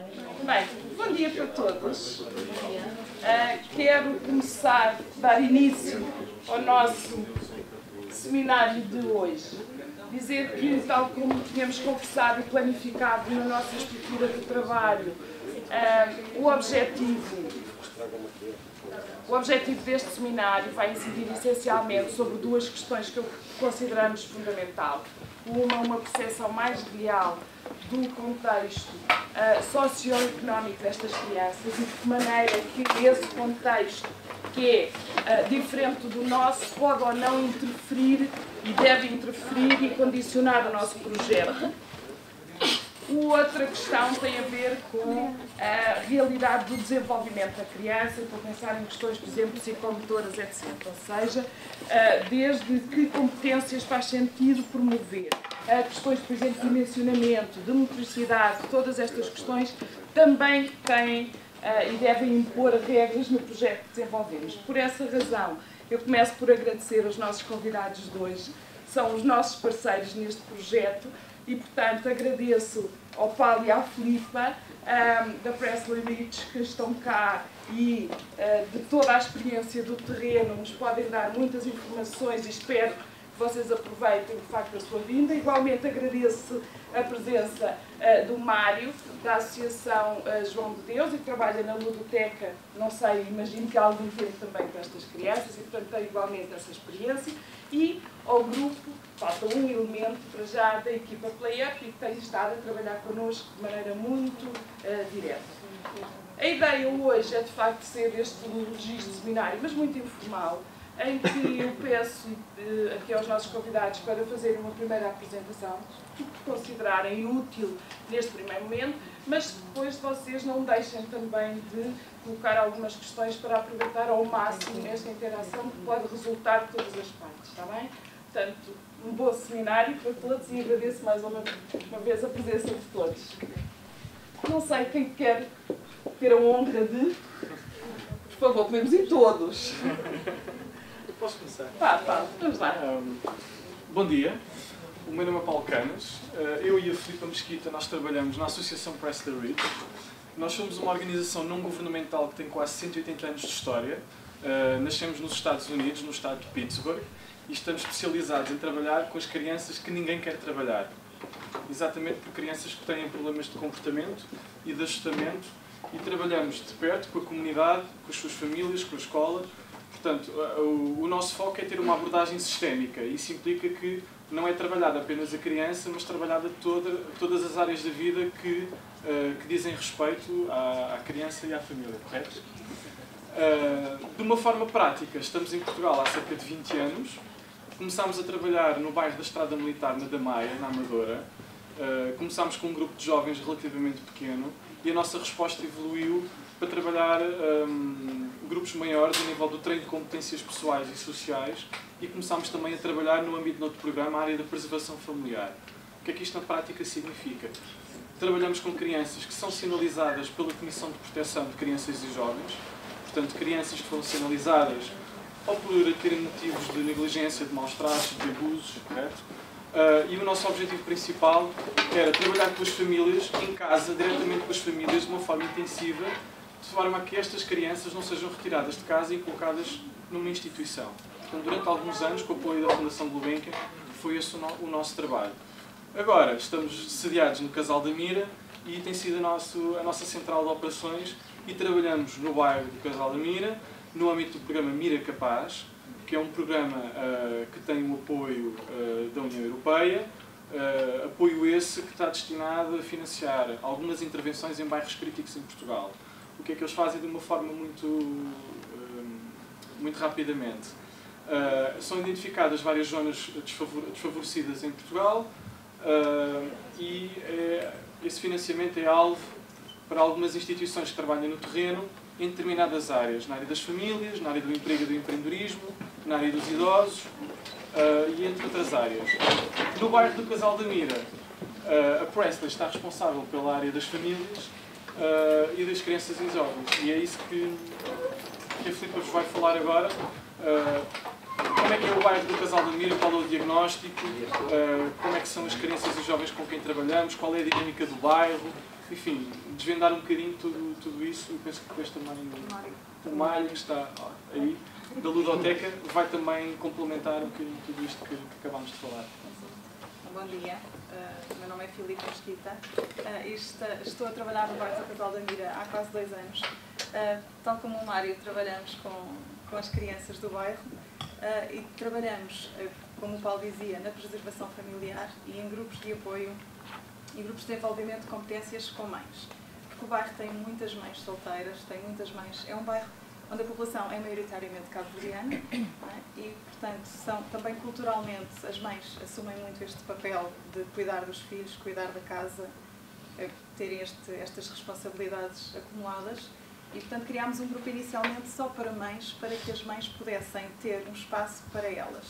Bem, bom dia para todos. Quero começar a dar início ao nosso seminário de hoje. Dizer que, tal como tínhamos conversado e planificado na nossa estrutura de trabalho, o objetivo deste seminário vai incidir essencialmente sobre duas questões que consideramos fundamental. Uma percepção mais real do contexto socioeconómico destas crianças e de que maneira que esse contexto, que é diferente do nosso, pode ou não interferir e deve interferir e condicionar o nosso projeto. Outra questão tem a ver com a realidade do desenvolvimento da criança, para pensar em questões, por exemplo, psicomotoras, etc. Ou seja, desde que competências faz sentido promover. Questões, por exemplo, de dimensionamento, de motricidade, todas estas questões também têm e devem impor regras no projeto que desenvolvemos. Por essa razão, eu começo por agradecer aos nossos convidados de hoje, são os nossos parceiros neste projeto, e, portanto, agradeço ao Paulo e à Filipa da Presley Beach que estão cá e de toda a experiência do terreno nos podem dar muitas informações e espero que vocês aproveitem de facto a sua vinda. Igualmente agradeço a presença do Mário, da Associação João de Deus, e que trabalha na ludoteca, não sei, imagino que há algum tempo também com estas crianças e, portanto, tem igualmente essa experiência. E ao grupo, falta um elemento para já da equipa Play-Up e que tem estado a trabalhar connosco de maneira muito direta. A ideia hoje é de facto ser este registro de seminário, mas muito informal, em que eu peço aqui aos nossos convidados para fazerem uma primeira apresentação, o que considerarem útil neste primeiro momento, mas depois vocês não deixem também de colocar algumas questões para aproveitar ao máximo esta interação que pode resultar de todas as partes, está bem? Portanto, um bom seminário para todos e agradeço mais uma vez a presença de todos. Não sei quem quer ter a honra de... Por favor, podemos ir todos. Eu posso começar? Vamos lá. Bom dia, o meu nome é Paulo Canas. Eu e a Filipa Mesquita, nós trabalhamos na Associação Presley Ridge. Nós somos uma organização não governamental que tem quase 180 anos de história. Nascemos nos Estados Unidos, no estado de Pittsburgh, e estamos especializados em trabalhar com as crianças que ninguém quer trabalhar. Exatamente por crianças que têm problemas de comportamento e de ajustamento, e trabalhamos de perto com a comunidade, com as suas famílias, com a escola. Portanto, o nosso foco é ter uma abordagem sistémica. Isso implica que não é trabalhada apenas a criança, mas trabalhada todas as áreas da vida que dizem respeito à criança e à família, correto? De uma forma prática, estamos em Portugal há cerca de 20 anos. Começámos a trabalhar no bairro da Estrada Militar, na Damaia, na Amadora. Começámos com um grupo de jovens relativamente pequeno e a nossa resposta evoluiu para trabalhar grupos maiores a nível do treino de competências pessoais e sociais, e começámos também a trabalhar no âmbito de outro programa, a área da preservação familiar. O que é que isto na prática significa? Trabalhamos com crianças que são sinalizadas pela Comissão de Proteção de Crianças e Jovens, portanto crianças que foram sinalizadas ou por terem motivos de negligência, de maus tratos, de abusos, correto? E o nosso objetivo principal era trabalhar com as famílias, em casa, diretamente com as famílias, de uma forma intensiva, de forma a que estas crianças não sejam retiradas de casa e colocadas numa instituição. Portanto, durante alguns anos, com o apoio da Fundação Gulbenkian, foi esse o nosso trabalho. Agora, estamos sediados no Casal da Mira e tem sido a nossa central de operações, e trabalhamos no bairro do Casal da Mira, no âmbito do programa Mira Capaz, que é um programa que tem o apoio da União Europeia, apoio esse que está destinado a financiar algumas intervenções em bairros críticos em Portugal. O que é que eles fazem de uma forma muito rapidamente? São identificadas várias zonas desfavorecidas em Portugal e esse financiamento é alvo para algumas instituições que trabalham no terreno em determinadas áreas, na área das famílias, na área do emprego e do empreendedorismo, na área dos idosos e entre outras áreas. No bairro do Casal da Mira, a Presley está responsável pela área das famílias e das crianças e jovens, e é isso que a Filipa vos vai falar agora, Como é que é o bairro do Casal da Mira, qual é o diagnóstico, como é que são as crianças e os jovens com quem trabalhamos, qual é a dinâmica do bairro, enfim, desvendar um bocadinho tudo isso. Eu penso que depois também o Mário, que está aí, da Ludoteca, vai também complementar um bocadinho tudo isto que acabámos de falar. Bom dia, meu nome é Filipe Mesquita e estou a trabalhar no bairro do Casal da Mira há quase 2 anos. Tal como o Mário, trabalhamos com as crianças do bairro e trabalhamos, como o Paulo dizia, na preservação familiar e em grupos de apoio e grupos de desenvolvimento de competências com mães. Porque o bairro tem muitas mães solteiras, tem muitas mães, é um bairro onde a população é maioritariamente cabo-verdiana, e, portanto, também culturalmente as mães assumem muito este papel de cuidar dos filhos, cuidar da casa, terem estas responsabilidades acumuladas. E, portanto, criámos um grupo inicialmente só para mães, para que as mães pudessem ter um espaço para elas.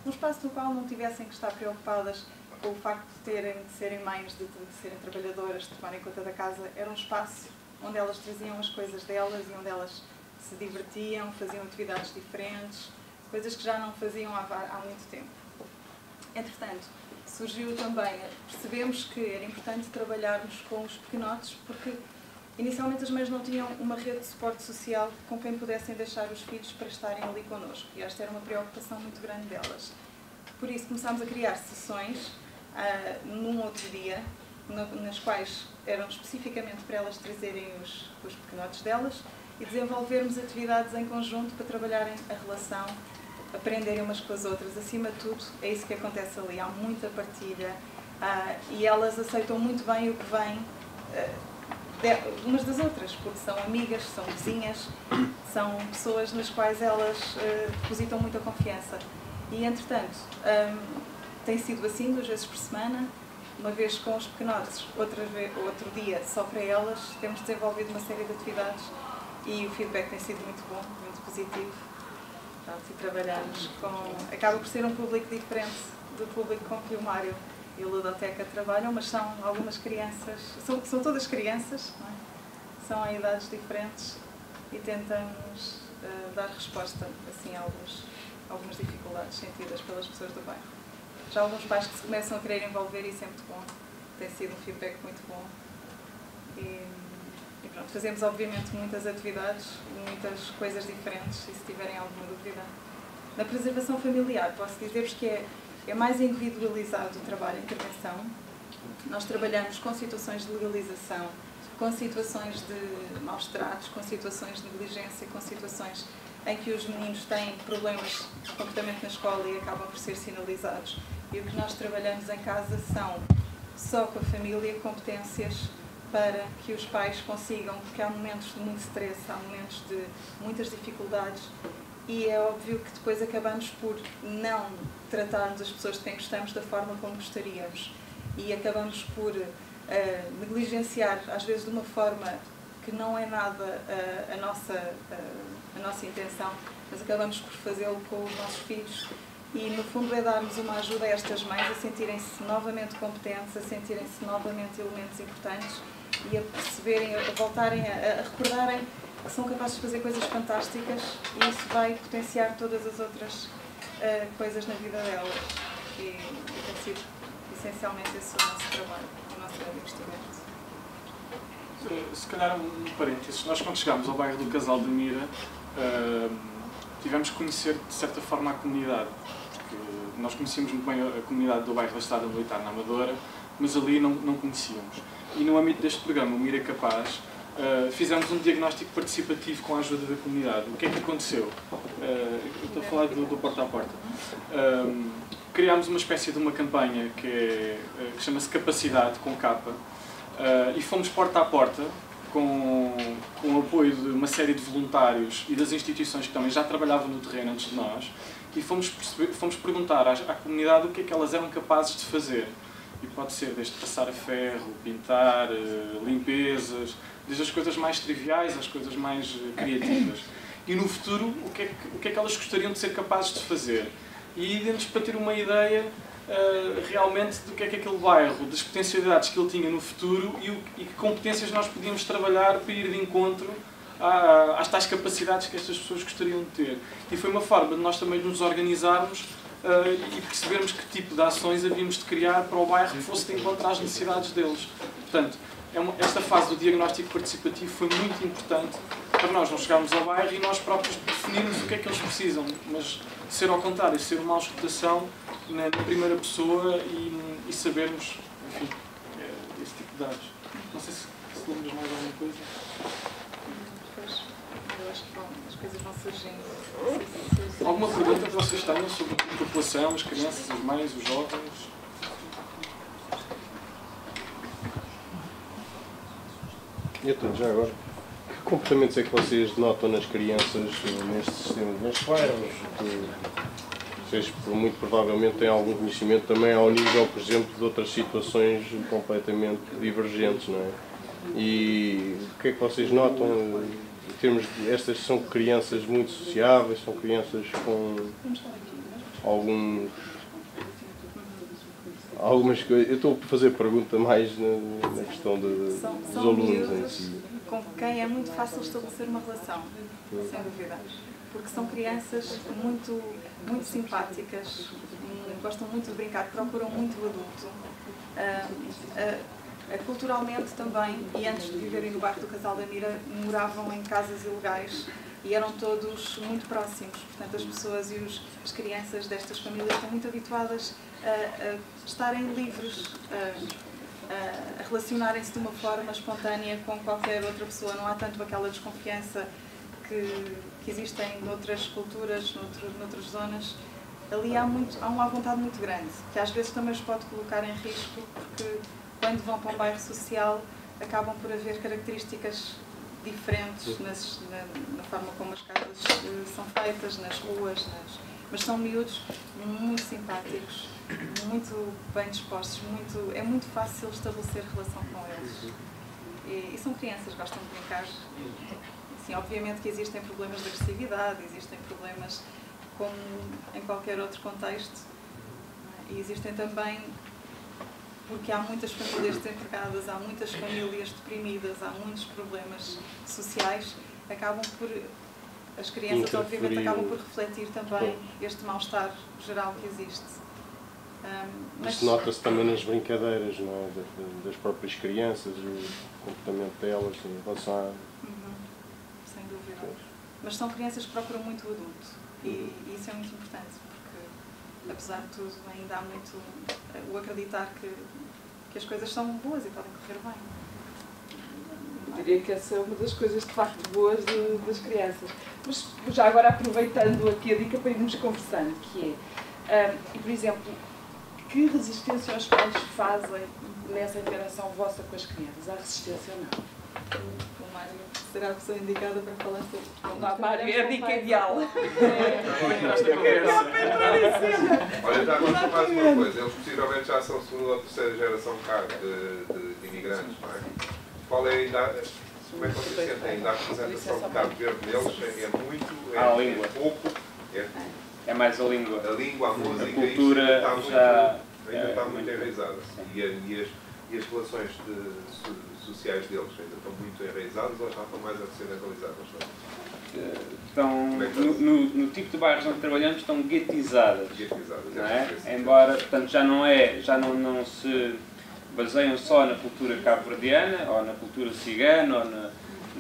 Um espaço no qual não tivessem que estar preocupadas com o facto de serem mães, de serem trabalhadoras, de tomarem conta da casa. Era um espaço onde elas traziam as coisas delas e onde elas se divertiam, faziam atividades diferentes, coisas que já não faziam há muito tempo. Entretanto, surgiu também, percebemos que era importante trabalharmos com os pequenotes, porque inicialmente as mães não tinham uma rede de suporte social com quem pudessem deixar os filhos para estarem ali connosco, e esta era uma preocupação muito grande delas. Por isso começámos a criar sessões num outro dia, nas quais eram especificamente para elas trazerem os pequenotes delas e desenvolvermos atividades em conjunto para trabalharem a relação, aprenderem umas com as outras. Acima de tudo, é isso que acontece ali. Há muita partilha e elas aceitam muito bem o que vem umas das outras, porque são amigas, são vizinhas, são pessoas nas quais elas depositam muita confiança. E, entretanto, tem sido assim 2 vezes por semana, uma vez com os pequenotes, outro dia só para elas. Temos desenvolvido uma série de atividades e o feedback tem sido muito bom, muito positivo. Pronto, e trabalhamos com... Acaba por ser um público diferente do público com que o Mário e a Ludoteca trabalham, mas são algumas crianças, são todas crianças, não é? São em idades diferentes e tentamos dar resposta assim, a algumas dificuldades sentidas pelas pessoas do bairro. Já alguns pais que se começam a querer envolver e isso é muito bom, tem sido um feedback muito bom. E pronto, fazemos obviamente muitas atividades, muitas coisas diferentes, e se tiverem alguma dúvida. Na preservação familiar, posso dizer-vos que é mais individualizado o trabalho, a intervenção. Nós trabalhamos com situações de legalização, com situações de maus tratos, com situações de negligência, com situações em que os meninos têm problemas de comportamento na escola e acabam por ser sinalizados. E o que nós trabalhamos em casa são, só com a família, competências para que os pais consigam, porque há momentos de muito stress, há momentos de muitas dificuldades, e é óbvio que depois acabamos por não tratarmos as pessoas de quem gostamos da forma como gostaríamos, e acabamos por negligenciar, às vezes de uma forma que não é nada a nossa intenção, mas acabamos por fazê-lo com os nossos filhos. E, no fundo, é darmos uma ajuda a estas mães a sentirem-se novamente competentes, a sentirem-se novamente elementos importantes e a perceberem, a voltarem, a recordarem que são capazes de fazer coisas fantásticas, e isso vai potenciar todas as outras coisas na vida delas. E tem sido essencialmente esse o nosso trabalho, o nosso grande investimento. Se calhar um parênteses, nós quando chegámos ao bairro do Casal da Mira tivemos que conhecer de certa forma a comunidade, porque nós conhecíamos muito bem a comunidade do bairro da Estrada Militar na Amadora, mas ali não conhecíamos. E no âmbito deste programa, o Mira Capaz, fizemos um diagnóstico participativo com a ajuda da comunidade. O que é que aconteceu? Eu estou a falar do porta a porta. Criámos uma espécie de uma campanha que chama-se Capacidade, com capa, e fomos porta a porta com o apoio de uma série de voluntários e das instituições que também já trabalhavam no terreno antes de nós, e fomos perguntar à comunidade o que é que elas eram capazes de fazer. E pode ser desde passar a ferro, pintar, limpezas, desde as coisas mais triviais às coisas mais criativas. E no futuro, o que é que elas gostariam de ser capazes de fazer? E demos para ter uma ideia realmente do que é que aquele bairro, das potencialidades que ele tinha no futuro e que competências nós podíamos trabalhar para ir de encontro às tais capacidades que estas pessoas gostariam de ter. E foi uma forma de nós também nos organizarmos e percebermos que tipo de ações havíamos de criar para o bairro que fosse de encontro às necessidades deles. Portanto, esta fase do diagnóstico participativo foi muito importante para nós não chegarmos ao bairro e nós próprios definirmos o que é que eles precisam, mas ser ao contrário, ser uma auscultação na primeira pessoa e sabermos, enfim, esse tipo de dados. Não sei se lembras mais alguma coisa. Pois, eu acho que as coisas vão surgindo. Alguma pergunta que vocês tenham sobre a população, as crianças, as mães, os jovens? E então, já agora, que comportamentos é que vocês notam nas crianças neste sistema, nestes bairros? Vocês, muito provavelmente, têm algum conhecimento também ao nível, por exemplo, de outras situações completamente divergentes, não é? E o que é que vocês notam em termos de... Estas são crianças muito sociáveis, são crianças com algumas coisas. Eu estou a fazer pergunta mais na questão dos alunos em si. Com quem é muito fácil estabelecer uma relação, sem dúvida. Porque são crianças muito simpáticas, gostam muito de brincar, procuram muito o adulto. Culturalmente também, e antes de viverem no bairro do Casal da Mira, moravam em casas ilegais e eram todos muito próximos. Portanto, as pessoas e as crianças destas famílias estão muito habituadas a estarem livres, a relacionarem-se de uma forma espontânea com qualquer outra pessoa. Não há tanto aquela desconfiança que existem noutras culturas, noutras zonas. Ali há uma vontade muito grande, que às vezes também os pode colocar em risco, porque quando vão para um bairro social acabam por haver características diferentes na forma como as casas são feitas, nas ruas, mas são miúdos muito simpáticos, muito bem dispostos, é muito fácil estabelecer relação com eles. E são crianças, gostam de brincar. Sim, obviamente que existem problemas de agressividade, existem problemas como em qualquer outro contexto, e existem também, porque há muitas famílias desempregadas, há muitas famílias deprimidas, há muitos problemas sociais, as crianças obviamente acabam por refletir também este mal-estar geral que existe. Isto nota-se também nas brincadeiras, não é? Das próprias crianças, o comportamento delas em relação a... Sem dúvida. Mas são crianças que procuram muito o adulto e isso é muito importante, porque apesar de tudo ainda há muito o acreditar que as coisas são boas e podem correr bem. Eu diria que essa é uma das coisas de facto boas das crianças. Mas já agora aproveitando aqui a dica para irmos conversando, que é, por exemplo, que resistência os pais fazem nessa interação vossa com as crianças? Há resistência ou não? O Mário será a pessoa indicada para falar sobre. Não dá, Mário, é a dica ideal. Olha, já agora mais uma coisa. Eles possivelmente já são segunda ou terceira geração cá de imigrantes, não é? Qual é a idade? Como é que vocês sentem? Ainda a representação de Cabo Verde deles é muito, é pouco? É mais a língua. A língua, a música, a cultura ainda está muito enraizada. E as relações sociais deles ainda estão muito enraizadas ou já estão mais ocidentalizadas? Estão, no tipo de bairros onde trabalhamos, estão guetizadas. Não é? Embora, portanto, já não se baseiam só na cultura cabo-verdiana, ou na cultura cigana, ou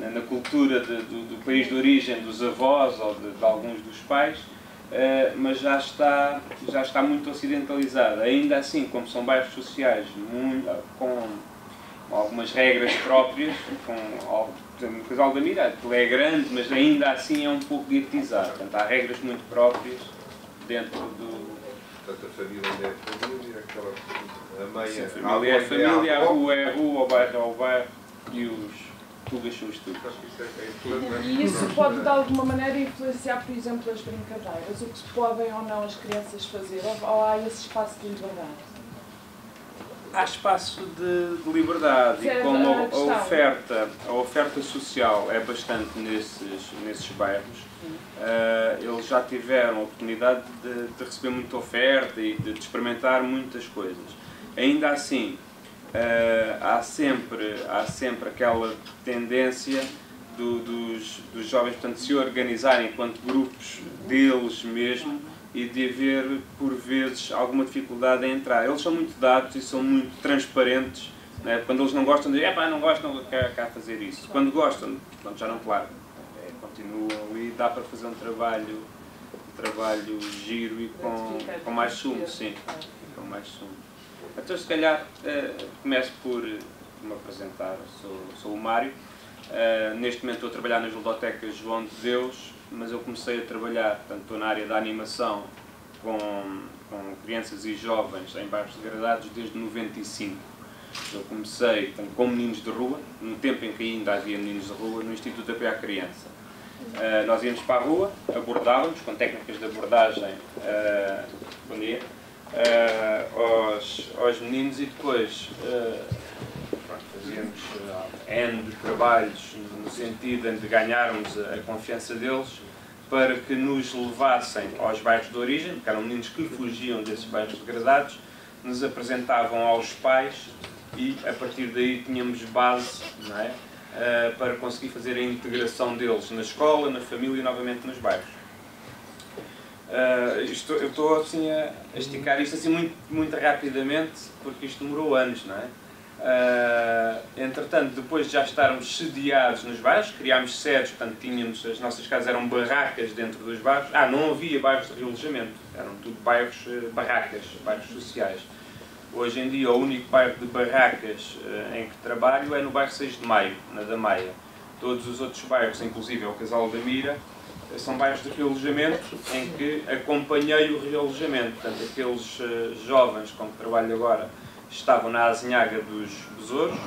na cultura do país de origem dos avós ou de alguns dos pais, mas já está muito ocidentalizada. Ainda assim, como são bairros sociais com algumas regras próprias, o Casal da Mira é grande, mas ainda assim é um pouco guetizado. Portanto, há regras muito próprias dentro do... Portanto, a família é família, a mãe é família, a rua é a rua, o bairro é o bairro e os tugas são os tugas. E isso pode de alguma maneira influenciar, por exemplo, as brincadeiras, o que podem ou não as crianças fazer, ou há esse espaço de liberdade? Há espaço de liberdade e como a oferta social é bastante nesses bairros, eles já tiveram a oportunidade de receber muita oferta e de experimentar muitas coisas. Ainda assim, há sempre aquela tendência dos jovens, portanto, se organizarem enquanto grupos deles mesmo e de haver, por vezes, alguma dificuldade em entrar. Eles são muito dados e são muito transparentes, né? Quando eles não gostam, dizem, não gosto, não quero cá fazer isso. Quando gostam, pronto, já não, claro, continuam ali, dá para fazer um trabalho giro e com mais sumo, sim, com mais sumo. Então, se calhar, começo por me apresentar. Sou o Mário. Neste momento estou a trabalhar nas ludotecas João de Deus, mas eu comecei a trabalhar, portanto, estou na área da animação com crianças e jovens em bairros degradados desde 95. Eu comecei, portanto, com meninos de rua, no tempo em que ainda havia meninos de rua, no Instituto de Apoio à Criança. Nós íamos para a rua, abordávamos com técnicas de abordagem aos meninos e depois fazíamos N de trabalhos no sentido de ganharmos a confiança deles para que nos levassem aos bairros de origem, que eram meninos que fugiam desses bairros degradados, nos apresentavam aos pais e a partir daí tínhamos base, não é? Para conseguir fazer a integração deles na escola, na família e novamente nos bairros. Eu estou assim, a esticar isto assim, muito rapidamente, porque isto demorou anos, não é? Entretanto, depois de já estarmos sediados nos bairros, criámos sedes, portanto, as nossas casas eram barracas dentro dos bairros. Não havia bairros de realojamento, eram tudo bairros, barracas, bairros sociais. Hoje em dia, o único bairro de barracas em que trabalho é no bairro 6 de Maio, na da Maia. Todos os outros bairros, inclusive o Casal da Mira, são bairros de realojamento em que acompanhei o realojamento. Portanto, aqueles jovens com que trabalho agora estavam na Azinhaga dos Besouros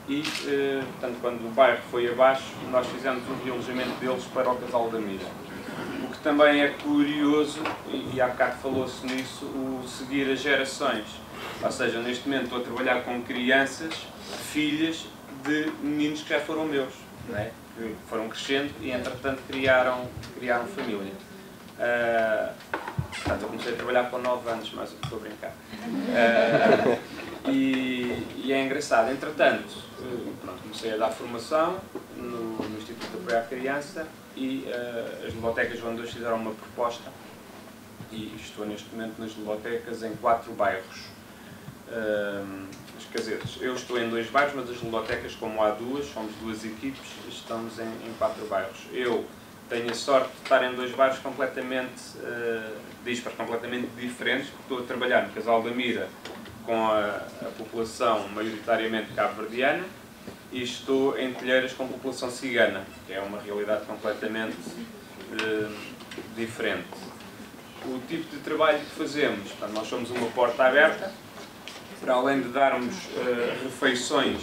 e, portanto, quando o bairro foi abaixo, nós fizemos o realojamento deles para o Casal da Mira. O que também é curioso, e há bocado falou-se nisso, o seguir as gerações. Ou seja, neste momento estou a trabalhar com crianças, filhas de meninos que já foram meus, não é? Que foram crescendo e, entretanto, criaram família. Portanto, eu comecei a trabalhar com 9 anos, mas estou a brincar. E é engraçado. Entretanto, comecei a dar formação no Instituto de Apoio à Criança e as ludotecas João de Deus fizeram uma proposta e estou neste momento nas ludotecas em 4 bairros. Quer dizer, eu estou em 2 bairros, mas as ludotecas, como há 2, somos 2 equipes, estamos em 4 bairros. Eu tenho a sorte de estar em 2 bairros completamente dispares, completamente diferentes, porque estou a trabalhar no Casal da Mira com a população maioritariamente cabo-verdiana e estou em Telheiras com a população cigana, que é uma realidade completamente diferente. O tipo de trabalho que fazemos, portanto, nós somos uma porta aberta, para além de darmos refeições,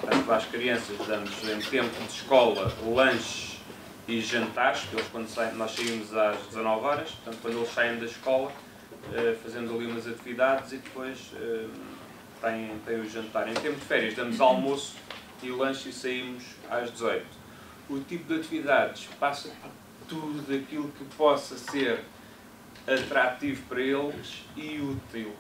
portanto, para as crianças, damos em tempo de escola lanches e jantares, porque eles, quando saem, nós saímos às 19 horas, portanto, quando eles saem da escola, fazemos ali umas atividades e depois têm o jantar. Em tempo de férias damos almoço e lanche e saímos às 18. O tipo de atividades passa por tudo aquilo que possa ser atrativo para eles e útil.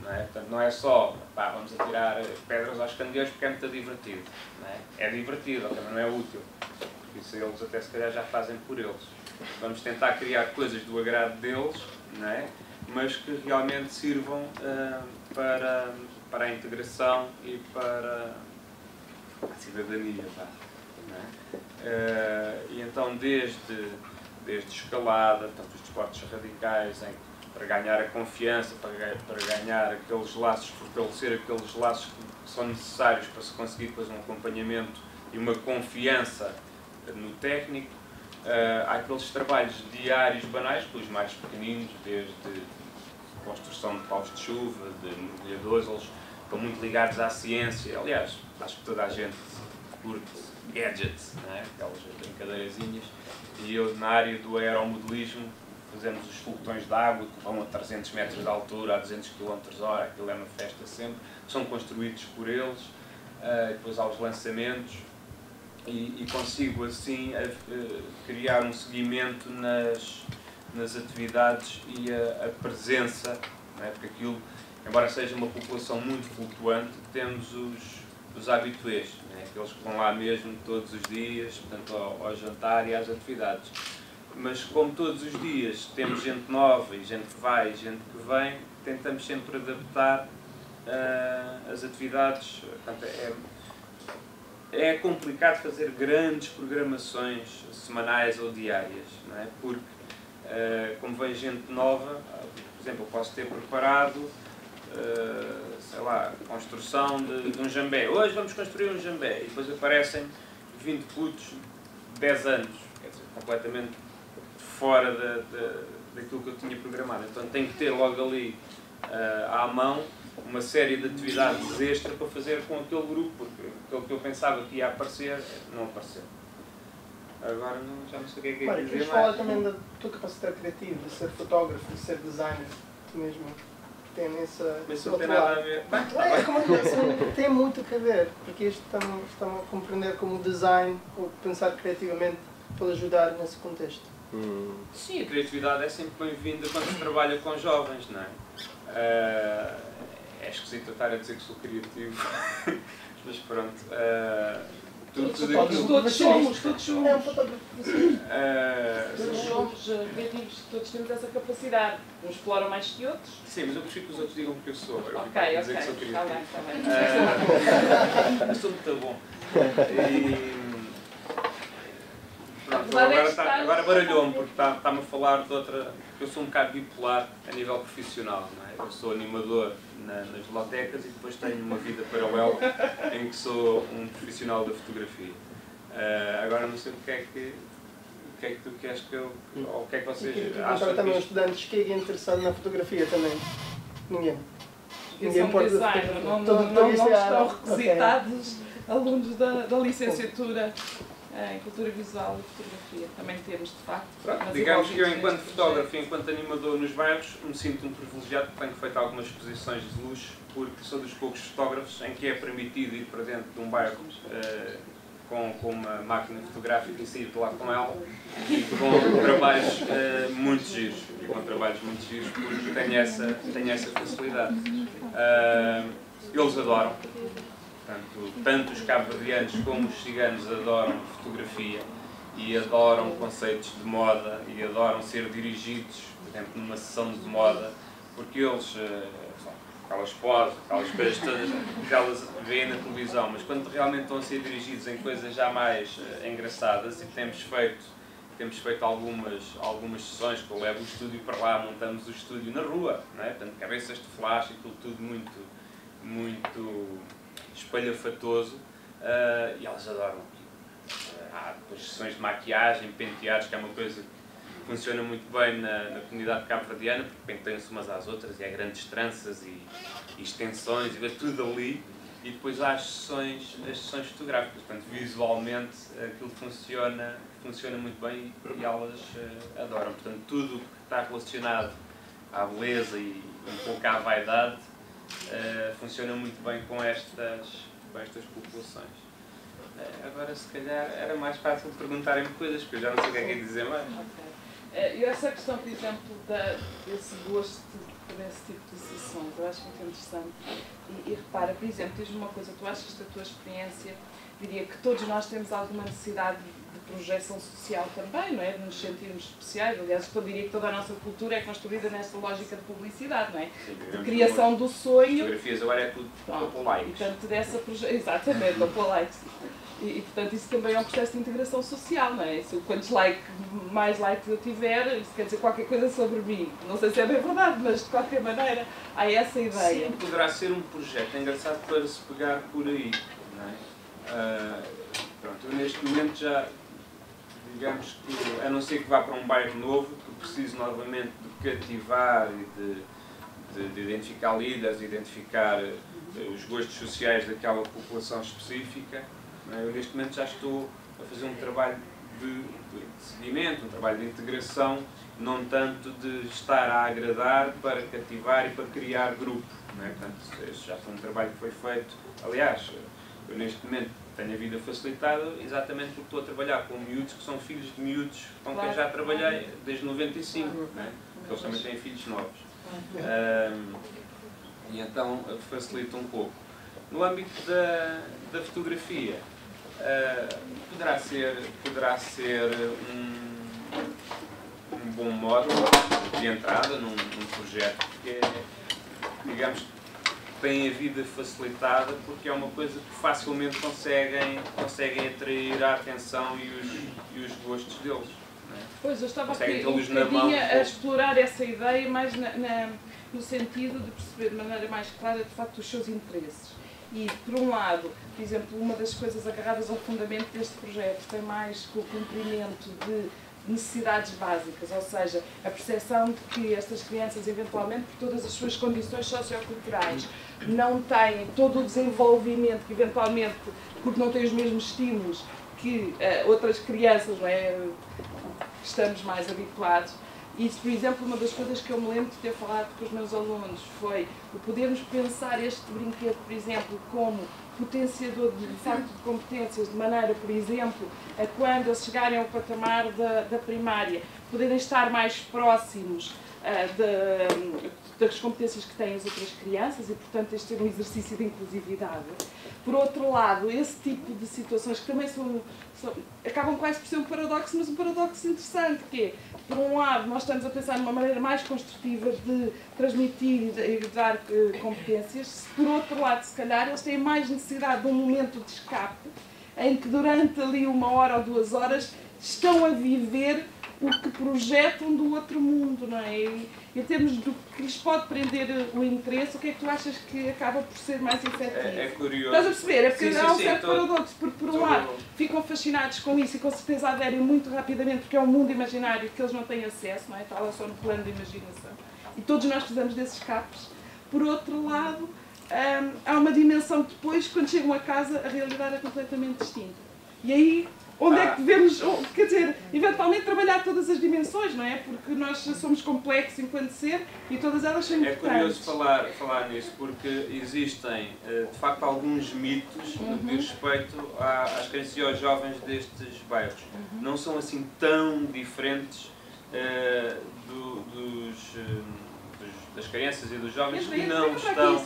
Não é? Portanto, não é só vamos atirar pedras aos candeeiros porque é muito divertido. Não é? É divertido, mas não é útil. Porque isso eles até se calhar já fazem por eles. Vamos tentar criar coisas do agrado deles, não é? Mas que realmente sirvam para a integração e para a cidadania. Não é? E então desde escalada, portanto, os desportos radicais, para ganhar a confiança, para ganhar aqueles laços, fortalecer aqueles laços que são necessários para se conseguir depois um acompanhamento e uma confiança no técnico. Há aqueles trabalhos diários banais, os mais pequeninos, desde construção de paus de chuva, de mergulhadores, eles estão muito ligados à ciência. Aliás, acho que toda a gente curte gadgets, não é? Aquelas brincadeirazinhas. E eu, na área do aeromodelismo, fazemos os foguetões de água que vão a 300 metros de altura, a 200 km/h, aquilo é uma festa sempre. São construídos por eles, depois há os lançamentos e consigo assim criar um seguimento nas atividades e a presença, não é? Porque aquilo, embora seja uma população muito flutuante, temos dos habituês, né? Aqueles que vão lá mesmo todos os dias, portanto, ao jantar e às atividades. Mas como todos os dias temos gente nova e gente que vai e gente que vem, tentamos sempre adaptar as atividades. Portanto, é complicado fazer grandes programações semanais ou diárias, não é? Porque como vem gente nova, por exemplo, eu posso ter preparado, sei lá, a construção de um jambé. Hoje vamos construir um jambé. E depois aparecem 20 putos de 10 anos, quer dizer, completamente fora daquilo que eu tinha programado. Então tenho que ter logo ali à mão uma série de atividades extra para fazer com aquele grupo, porque aquilo que eu pensava que ia aparecer, não apareceu. Agora já não sei o que é que Mário, queres falar também da tua capacidade criativa, de ser fotógrafo, de ser designer, tu mesmo tem essa... Mas isso não tem nada a ver. Tem muito a ver, porque isto estão a compreender como design, ou pensar criativamente, pode ajudar nesse contexto. Sim, a criatividade é sempre bem-vinda quando se trabalha com jovens, não é? É esquisito eu estar a dizer que sou criativo, mas pronto. Todos somos. É um fotógrafo. Todos somos criativos, todos temos essa capacidade. Uns exploram mais que outros. Sim, mas eu prefiro que os outros digam que eu sou. Eu Ok, dizer que sou criativo. está bem. Mas estou muito bom. Pronto, agora baralhou-me, porque está-me a falar de outra... Eu sou um bocado bipolar a nível profissional, não é? Eu sou animador nas bibliotecas e depois tenho uma vida paralela em que sou um profissional da fotografia. Agora não sei o que é que tu queres que eu... Ou o que é que vocês acham também que os estudantes que é interessado na fotografia também. Ninguém. Ninguém pode designer, não estão requisitados alunos da licenciatura em cultura visual e fotografia. Também temos, de facto. Pronto, digamos que eu, enquanto fotógrafo e enquanto animador nos bairros, me sinto um privilegiado porque tenho feito algumas exposições de luxo, porque sou dos poucos fotógrafos em que é permitido ir para dentro de um bairro com uma máquina fotográfica e sair de lá com ela, e com trabalhos muito giros. E com trabalhos muito giros porque tenho essa facilidade. Eles adoram. Tanto os cabo-verdianos como os ciganos adoram fotografia e adoram conceitos de moda e adoram ser dirigidos, por exemplo, numa sessão de moda, porque eles, aquelas poses, aquelas coisas todas que elas veem na televisão, mas quando realmente estão a ser dirigidos em coisas já mais engraçadas, e temos feito algumas sessões que eu levo o estúdio para lá, montamos o estúdio na rua, não é? Portanto, cabeças de flash e tudo muito espalhafatoso, e elas adoram aquilo. Há depois sessões de maquiagem, penteados, que é uma coisa que funciona muito bem na comunidade cabo-verdiana, porque penteiam-se umas às outras e há grandes tranças e extensões, e vê tudo ali. E depois há as sessões fotográficas, portanto, visualmente aquilo funciona muito bem e elas adoram. Portanto, tudo que está relacionado à beleza e um pouco à vaidade funciona muito bem com estas populações. Agora, se calhar, era mais fácil perguntarem-me coisas, porque eu já não sei o que é que é dizer mais. E essa questão, por exemplo, desse gosto por esse tipo de sessões, eu acho muito interessante. E repara, por exemplo, diz-me uma coisa, tu achas que a tua experiência, diria que todos nós temos alguma necessidade de projeção social também, não é? De nos sentirmos especiais. Aliás, eu diria que toda a nossa cultura é construída nesta lógica de publicidade, não é? De criação do sonho. Fotografias agora é tudo para likes. E, portanto, exatamente, para likes. E, portanto, isso também é um processo de integração social, não é? Quantos mais likes eu tiver, isso quer dizer qualquer coisa sobre mim. Não sei se é bem verdade, mas de qualquer maneira há essa ideia. Sim, poderá ser um projeto engraçado para se pegar por aí, não é? Pronto, eu neste momento já, digamos que, a não ser que vá para um bairro novo, que preciso novamente de cativar e de identificar líderes, identificar os gostos sociais daquela população específica. Eu neste momento já estou a fazer um trabalho de seguimento, um trabalho de integração, não tanto de estar a agradar para cativar e para criar grupo. Não é? Portanto, esse já foi um trabalho que foi feito. Aliás, eu neste momento tenho a vida facilitada exatamente porque estou a trabalhar com miúdos que são filhos de miúdos com quem já trabalhei desde 95, não é? Porque eles também têm filhos novos. E então facilita um pouco. No âmbito da fotografia, poderá ser um bom modo de entrada num projeto que digamos, tem a vida facilitada porque é uma coisa que facilmente conseguem atrair a atenção e os gostos deles. Não é? Pois, eu estava aqui um bocadinho a explorar essa ideia mais no sentido de perceber de maneira mais clara, de facto, os seus interesses. E, por um lado, por exemplo, uma das coisas agarradas ao fundamento deste projeto tem mais com o cumprimento de necessidades básicas, ou seja, a percepção de que estas crianças, eventualmente, por todas as suas condições socioculturais, não têm todo o desenvolvimento que, eventualmente, porque não têm os mesmos estímulos que outras crianças, não é, estamos mais habituados. Isso, por exemplo, uma das coisas que eu me lembro de ter falado com os meus alunos foi o podermos pensar este brinquedo, por exemplo, como potenciador de facto de competências, de maneira, por exemplo, a quando eles chegarem ao patamar da primária, poderem estar mais próximos das competências que têm as outras crianças e, portanto, este ser um exercício de inclusividade. Por outro lado, esse tipo de situações que também acabam quase por ser um paradoxo, mas um paradoxo interessante, que é, por um lado, nós estamos a pensar numa maneira mais construtiva de transmitir e de dar competências, por outro lado, se calhar, eles têm mais necessidade de um momento de escape, em que durante ali 1 hora ou 2 horas estão a viver o que projetam do outro mundo, não é? E em termos do que lhes pode prender o interesse, o que é que tu achas que acaba por ser mais efetivo? É curioso. Estás a perceber? É porque há um certo paradoxo, porque por um lado ficam fascinados com isso e com certeza aderem muito rapidamente, porque é um mundo imaginário que eles não têm acesso, não é? Está lá só no plano de imaginação. E todos nós precisamos desses escapes. Por outro lado, há uma dimensão que depois, quando chegam a casa, a realidade é completamente distinta. E aí, onde é que devemos, quer dizer, eventualmente trabalhar todas as dimensões, não é? Porque nós somos complexos enquanto ser e todas elas são importantes. É curioso falar nisso, porque existem, de facto, alguns mitos no que diz respeito às crianças e aos jovens destes bairros. Não são assim tão diferentes das crianças e dos jovens que não estão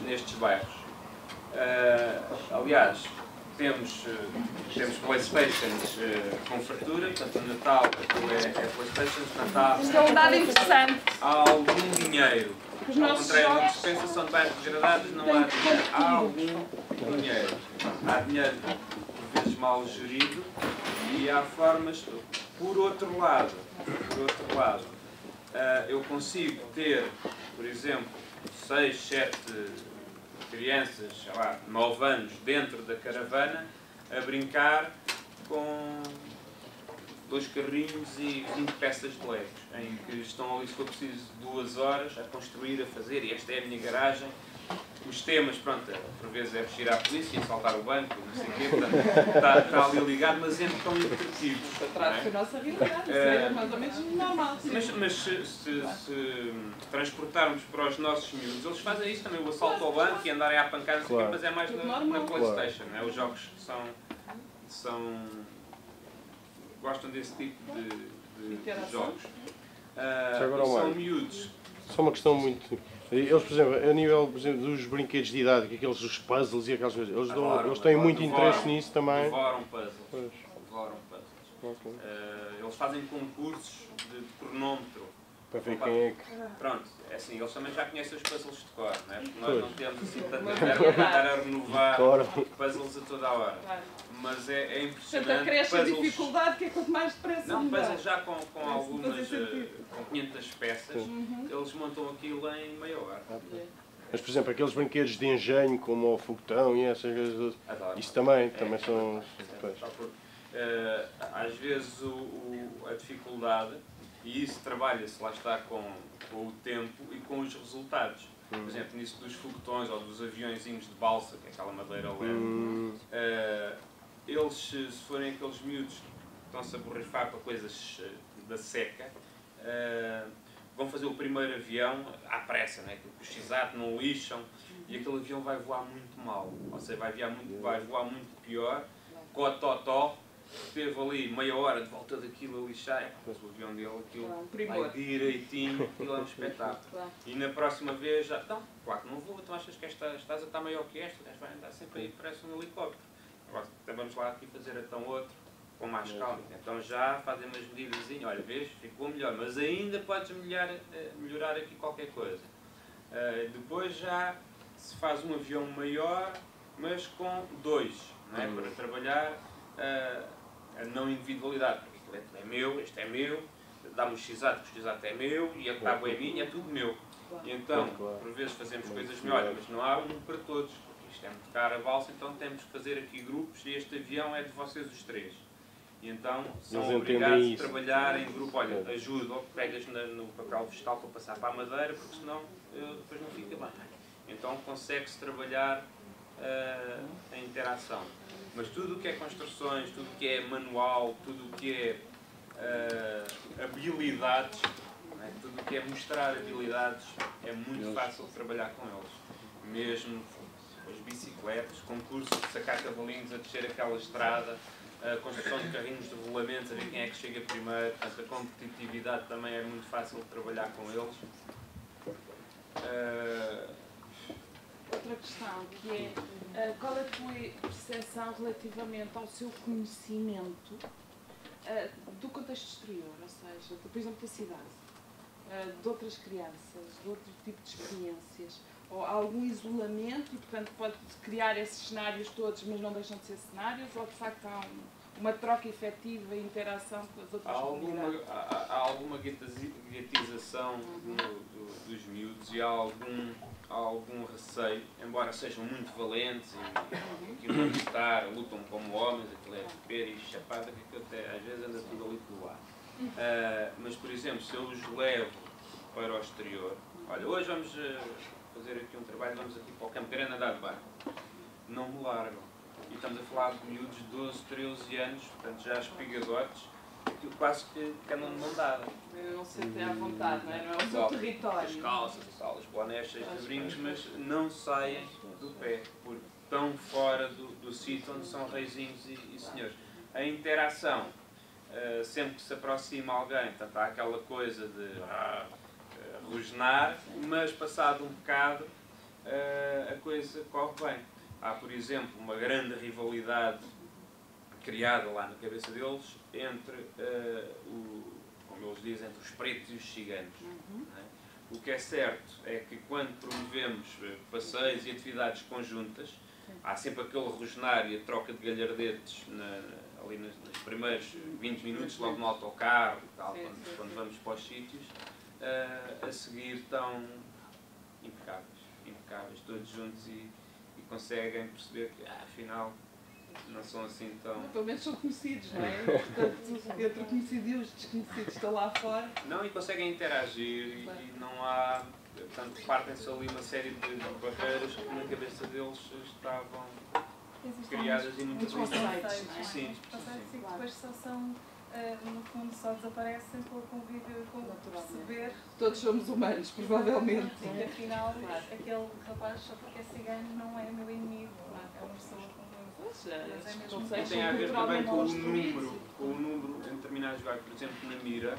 nestes bairros. Aliás, temos Playstations com fartura, portanto, no Natal é Playstations, no Natal isto é um dado interessante. há algum dinheiro. Ao contrário do que se pensa, são de bairros degradados, não há dinheiro. Há algum dinheiro. Há dinheiro, por vezes, mal gerido, e há formas. Por outro lado, eu consigo ter, por exemplo, 6, 7 crianças, sei lá, 9 anos, dentro da caravana, a brincar com 2 carrinhos e 20 peças de legos, em que estão ali, se for preciso, 2 horas a construir, a fazer, e esta é a minha garagem. Os temas, pronto, por vezes é vestir à polícia, assaltar o banco, não sei o quê, portanto, está ali ligado, mas sempre tão interpretivos. Trata da nossa realidade, é mais ou menos normal. Mas se transportarmos para os nossos miúdos, eles fazem isso também, o assalto ao banco e andarem à pancada, não sei o quê, mas é mais na Playstation, não é? Os jogos que gostam desse tipo de jogos. São miúdos. Só uma questão muito... Eles, por exemplo, a nível, por exemplo, dos brinquedos de idade, os puzzles e aquelas coisas, eles têm muito interesse nisso também. Devoram puzzles. Eles fazem concursos de cronómetro. Para ver quem é que... Pronto, é assim, eles também já conhecem os puzzles de cor, não é? Porque nós não temos assim tanta verba para estar a renovar puzzles a toda a hora. Mas é impressionante. Portanto, acresce a dificuldade que é quanto mais depressa. Não, puzzles já com algumas, com 500 peças, eles montam aquilo em meia hora. Mas, por exemplo, aqueles brinquedos de engenho, como o foguetão e essas coisas, isso também são... Às vezes a dificuldade, e isso trabalha-se, lá está, com o tempo e com os resultados. Por exemplo, nisso dos foguetões ou dos aviõezinhos de balsa, que é aquela madeira leve, eles, se forem aqueles miúdos que estão-se a borrifar para coisas da seca, vão fazer o primeiro avião à pressa, né? O x-ato não lixam, e aquele avião vai voar muito mal, ou seja, vai voar muito pior, cototó, teve ali meia hora de volta daquilo a lixar, mas o avião dele, aquilo vai direitinho, aquilo é um espetáculo. E na próxima vez já, então, claro que não vou, tu achas que estás a estar maior que esta, vai andar sempre aí, parece um helicóptero. Agora vamos lá aqui fazer então outro, com mais calma. Então já fazem umas medidas, olha, vês, ficou melhor, mas ainda podes melhorar aqui qualquer coisa. Depois já se faz um avião maior, mas com dois, não é? Para trabalhar a não individualidade. Porque aquilo é meu, este é meu, dá-me o x-ato, porque o x-ato é meu, e a tábua é minha, é tudo meu. E então, por vezes fazemos coisas melhores, mas não há um para todos. Isto é muito caro a balsa, então temos que fazer aqui grupos, e este avião é de vocês os três. E então são obrigados a trabalhar em grupo. Olha, ajuda, ou pegas no papel vegetal para passar para a madeira, porque senão depois não fica bem. Então consegue-se trabalhar a interação. Mas tudo o que é construções, tudo o que é manual, tudo o que é habilidades, não é? Tudo o que é mostrar habilidades, é muito fácil trabalhar com eles. Mesmo as bicicletas, concursos de sacar cavalinhos a descer aquela estrada, a construção de carrinhos de rolamentos, a ver quem é que chega primeiro. Portanto, a competitividade também é muito fácil de trabalhar com eles. Outra questão, que é qual é a tua percepção relativamente ao seu conhecimento do contexto exterior, ou seja, por exemplo, da cidade, de outras crianças, de outro tipo de experiências, ou algum isolamento e, portanto, pode criar esses cenários todos, mas não deixam de ser cenários, ou de facto há uma troca efetiva e interação com as outras comunidades? Há alguma guetização dos miúdos e há algum receio, embora sejam muito valentes e vão lutar, lutam como homens, aquilo é pera e chapada, que aquilo até às vezes anda tudo ali pelo ar. Mas, por exemplo, se eu os levo para o exterior, olha, hoje vamos fazer aqui um trabalho, vamos aqui para o Campo Grande andar de barco. Não me largam. E estamos a falar de miúdos de 12, 13 anos, portanto já espigadotes, que quase que andam de mão dada. Não se sentem à vontade, não é? Não é o seu território. As calças, as bonés cheias de brincos, mas não saem do pé, porque estão fora do sítio onde são reizinhos e senhores. A interação, sempre que se aproxima alguém, portanto há aquela coisa de rosnar, mas passado um bocado a coisa corre bem. Há, por exemplo, uma grande rivalidade criada lá na cabeça deles entre, como eles dizem, entre os pretos e os ciganos. Não é? O que é certo é que quando promovemos passeios e atividades conjuntas, há sempre aquele rosnar e a troca de galhardetes ali nos primeiros 20 minutos, logo no autocarro e tal, quando vamos para os sítios. A seguir estão impecáveis, todos juntos e conseguem perceber que afinal não são assim tão... Pelo menos são conhecidos, não é? Portanto, entre o conhecido e os desconhecidos estão lá fora. Não, e conseguem interagir e não há... Portanto, partem-se ali uma série de barreiras que na cabeça deles estavam criadas e muito conceitos. Sim. Que depois só são, no fundo, só desaparecem com o convívio, com o perceber. Todos somos humanos, provavelmente. Sim, que afinal, aquele rapaz, só porque é cigano, não é meu inimigo. É uma pessoa com e tem a ver também com o número em determinados lugares. Por exemplo, na Mira,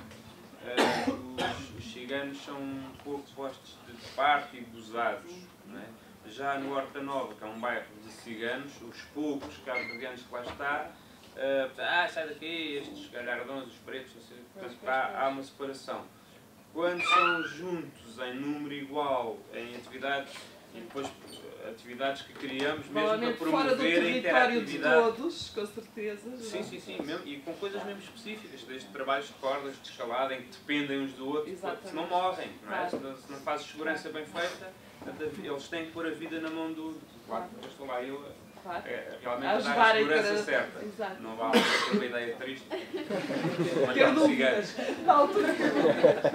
os ciganos são um pouco postos de parte e gozados. Não é? Já no Horta Nova, que é um bairro de ciganos, os poucos cabo-verdianos que lá está, sai daqui, estes galhardões, os pretos, não sei, portanto, há uma separação. Quando são juntos em número igual, em atividades, e depois atividades que criamos mesmo para promover a interatividade. De todos, com certeza. Sim, mesmo, e com coisas mesmo específicas, desde trabalhos de cordas, de escalada, em que dependem uns do outro, se não morrem, não é? Se não fazes segurança bem feita, eles têm que pôr a vida na mão do... Claro, eu estou lá, realmente a dar a segurança certa. Exato. Não vale aquela ideia triste. Matar um cigano. Na altura.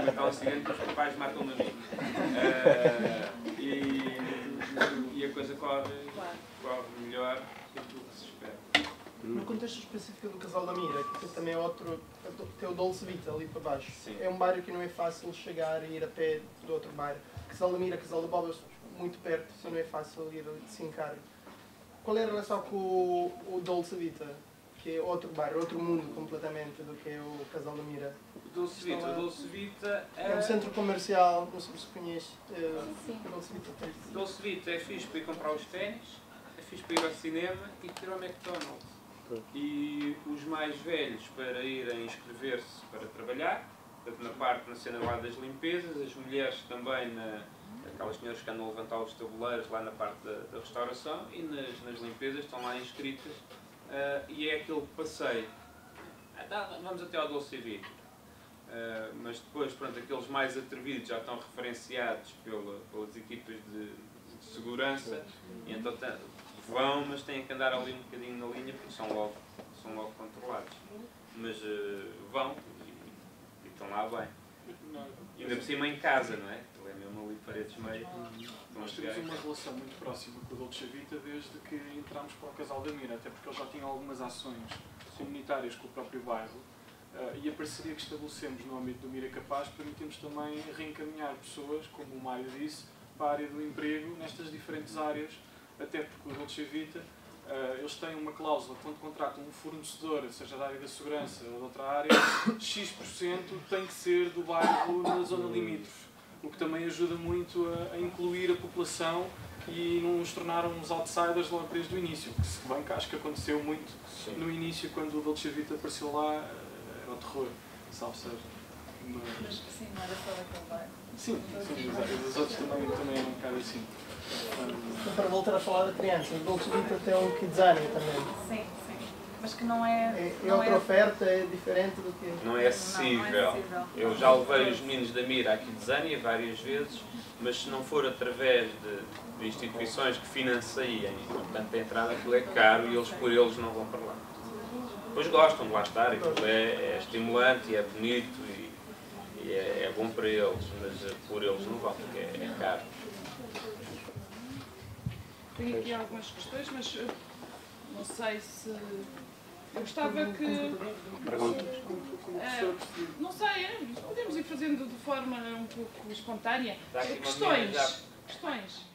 Matar um cigano que os papais matam na vida. E a coisa corre melhor do que se espera. No contexto específico do Casal da Mira, que também é outro, tem o Dolce Vita ali para baixo. Sim. É um bairro que não é fácil chegar e ir a pé do outro bairro. Casal da Mira, Casal da Bobas, muito perto, só não é fácil ir de Sincar. Qual é a relação com o Dolce Vita? que é outro bairro, outro mundo completamente do que é o Casal da Mira. O Dolce Vita é um centro comercial, não sei se conhece. Sim. Dolce Vita é fixe para ir comprar os ténis, é fixe para ir ao cinema e para ir ao McDonald's. E os mais velhos para irem inscrever-se para trabalhar, portanto na cena lá das limpezas, as mulheres também, aquelas senhoras que andam a levantar os tabuleiros lá na parte da restauração e nas limpezas estão lá inscritas. E é aquele passeio. Vamos até ao Dolce Vita. Mas depois, pronto, aqueles mais atrevidos já estão referenciados pelas equipas de segurança e então vão, mas têm que andar ali um bocadinho na linha porque são logo controlados. Mas vão e estão lá bem. E ainda por cima em casa, não é? Ele é mesmo ali paredes meio. Nós temos uma relação muito próxima com o Dolce Vita desde que entramos para o Casal da Mira, até porque eles já tinham algumas ações comunitárias com o próprio bairro e a parceria que estabelecemos no âmbito do Mira Capaz permitimos também reencaminhar pessoas, como o Mário disse, para a área do emprego nestas diferentes áreas, até porque o Dolce Vita eles têm uma cláusula quando contratam um fornecedor, seja da área da segurança ou de outra área, X% tem que ser do bairro na zona limítrofe, o que também ajuda muito a incluir a população e não nos tornar uns outsiders logo desde o início, que se bem que acho que aconteceu muito no início, quando o Dolce Vita apareceu lá, era o terror, salve seja. Mas sim, não era só daquele bairro. Sim, os outros também eram um bocado assim. Então, para voltar a falar da criança, o Dolce Vita tem um Kidzania também. Sim. Mas que não é... É outra oferta, é diferente do que... Não é acessível. Eu já levei os meninos da Mira aqui de Zânia várias vezes, mas se não for através de instituições que financiem, portanto a entrada aquilo é caro e eles por eles não vão para lá. Depois gostam de lá estar, aquilo é estimulante e é bonito e é bom para eles, mas por eles não vão, porque é caro. Tenho aqui algumas questões, mas não sei se... Eu gostava que... não sei, podemos ir fazendo de forma um pouco espontânea. Questões.